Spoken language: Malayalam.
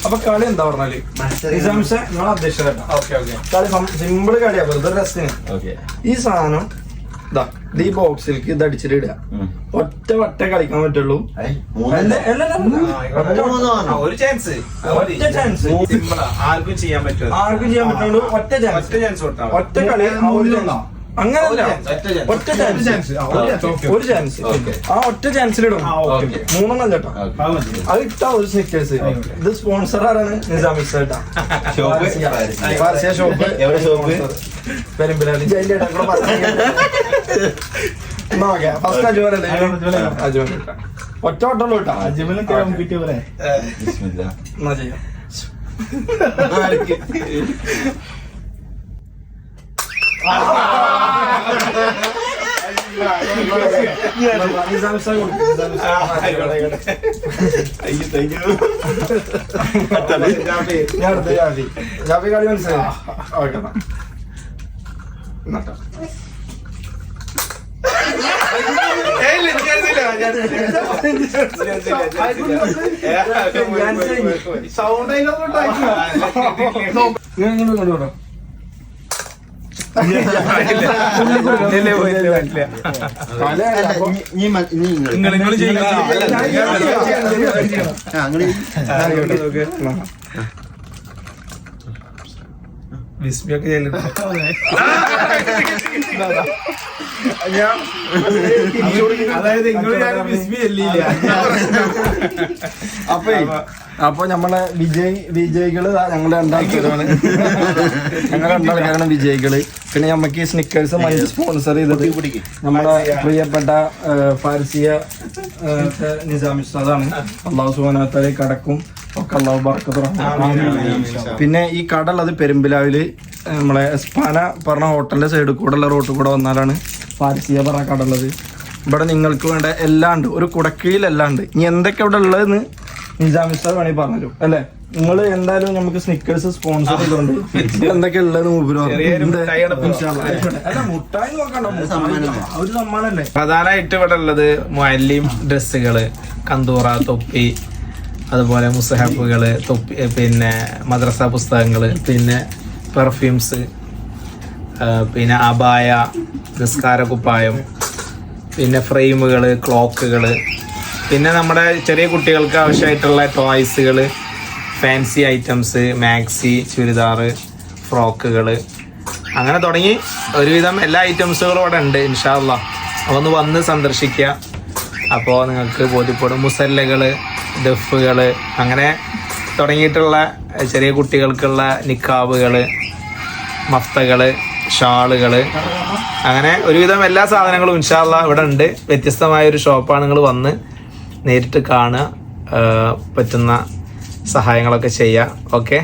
അപ്പൊ കളി എന്താ പറഞ്ഞാല് നിസാംശ നിങ്ങളെ അധ്യക്ഷരാ. കളി സിമ്പിൾ കളിയാ, വെറുതെ രസത്തിന്. ഈ സാധനം ഇതാ ഈ ബോക്സിലേക്ക് ഇത് അടിച്ചിട്ട് ഇടുക. ഒറ്റ വട്ടേ കളിക്കാൻ പറ്റുള്ളൂ. ഒരു ചാൻസ് ആർക്കും ചെയ്യാൻ പറ്റുള്ളൂ. ഒറ്റ ചാൻസ് ഒറ്റ കളി അങ്ങനല്ല, ഒറ്റ ചാൻസ്. ഒരു ചാൻസ്, ആ ഒറ്റ ചാൻസിലിടും. 3 ചേട്ടാ അത് ഇട്ടാ ഒരു സ്നിക്കേഴ്സ്. ഇത് സ്പോൺസർ ആരാണ്? നിസാമി ചേട്ടാ, ഷോപ്പ് പെരുമ്പിലാലി. ഫസ്റ്റ് അജുവല്ലേ? അജുവൻ ഒറ്റ വട്ടമുള്ളൂ കേട്ടാ. എന്നാ ചെയ്യാം. ജാഫി കളി മനസ്സിലായി. സൗണ്ട് വിസ്മിയൊക്കെ അപ്പൊ നമ്മളെ വിജയികള് ഞങ്ങള് രണ്ടാൾക്കാരാണ്. ഞങ്ങൾ രണ്ടാൾക്കാരാണ് വിജയികള്. പിന്നെ നമ്മക്ക് സ്നിക്കേഴ്സ് മഞ്ഞ സ്പോൺസർ ചെയ്തത് നമ്മുടെ പ്രിയപ്പെട്ട ഫാർസിയ നിസാമി ഉസ്താദാണ്. അള്ളാഹു സുബ്ഹാനഹു വ തആല കടക്കും ഒക്കെ അള്ളാഹു ബർക്കത്ത്. പിന്നെ ഈ കട ഉള്ളത് പെരുമ്പിലാവില് നമ്മളെ എസ്പാന പറഞ്ഞ ഹോട്ടലിന്റെ സൈഡിൽ കൂടെ ഉള്ള റോട്ടിൽ കൂടെ വന്നാലാണ് ഫാർസിയ പറഞ്ഞ കട ഉള്ളത്. ഇവിടെ നിങ്ങൾക്ക് വേണ്ട എല്ലാം ഉണ്ട്, ഒരു കുടക്കീഴിലെല്ലാം ഉണ്ട്. ഇനി എന്തൊക്കെ ഇവിടെ ഉള്ളതെന്ന് നിസാമി ഉസ്താദ് വേണമെങ്കിൽ പറഞ്ഞു അല്ലേ? നിങ്ങൾ എന്തായാലും നമുക്ക് സ്നിക്കേഴ്സ് സ്പോൺസർ ചെയ്തോണ്ട് എന്തൊക്കെ ഉള്ളത് മുട്ടായി നോക്കണ്ട, ഒരു സമ്മാനല്ലേ. പ്രധാനമായിട്ട് ഇവിടെ ഉള്ളത് മുഅല്ലിം ഡ്രസ്സുകള്, കന്തൂറ, തൊപ്പി, അതുപോലെ മുസഹഫുകള്, തൊപ്പി, പിന്നെ മദ്രസ പുസ്തകങ്ങള്, പിന്നെ പെർഫ്യൂംസ്, പിന്നെ അബായ, നിസ്കാര കുപ്പായം, പിന്നെ ഫ്രെയിമുകള്, ക്ലോക്കുകള്, പിന്നെ നമ്മുടെ ചെറിയ കുട്ടികൾക്ക് ആവശ്യമായിട്ടുള്ള ടോയ്സുകള്, ഫാൻസി ഐറ്റംസ്, മാക്സി, ചുരിദാറ്, ഫ്രോക്കുകള്, അങ്ങനെ തുടങ്ങി ഒരുവിധം എല്ലാ ഐറ്റംസുകളും ഇവിടെ ഉണ്ട്. ഇൻഷാ അല്ലാഹ് ഒന്ന് വന്ന് സന്ദർശിക്കുക. അപ്പോൾ നിങ്ങൾക്ക് ബോധ്യപ്പെടും. മുസല്ലകള്, ദഫുകള്, അങ്ങനെ തുടങ്ങിയിട്ടുള്ള ചെറിയ കുട്ടികൾക്കുള്ള നിക്കാബുകള്, മഫ്തകള്, ഷാളുകള്, അങ്ങനെ ഒരുവിധം എല്ലാ സാധനങ്ങളും ഇൻഷാ അല്ലാഹ് ഇവിടെ ഉണ്ട്. വ്യത്യസ്തമായൊരു ഷോപ്പാണ്. നിങ്ങൾ വന്ന് നേരിട്ട് കാണുക, പറ്റുന്ന സഹായങ്ങളൊക്കെ ചെയ്യുക. ഓക്കെ.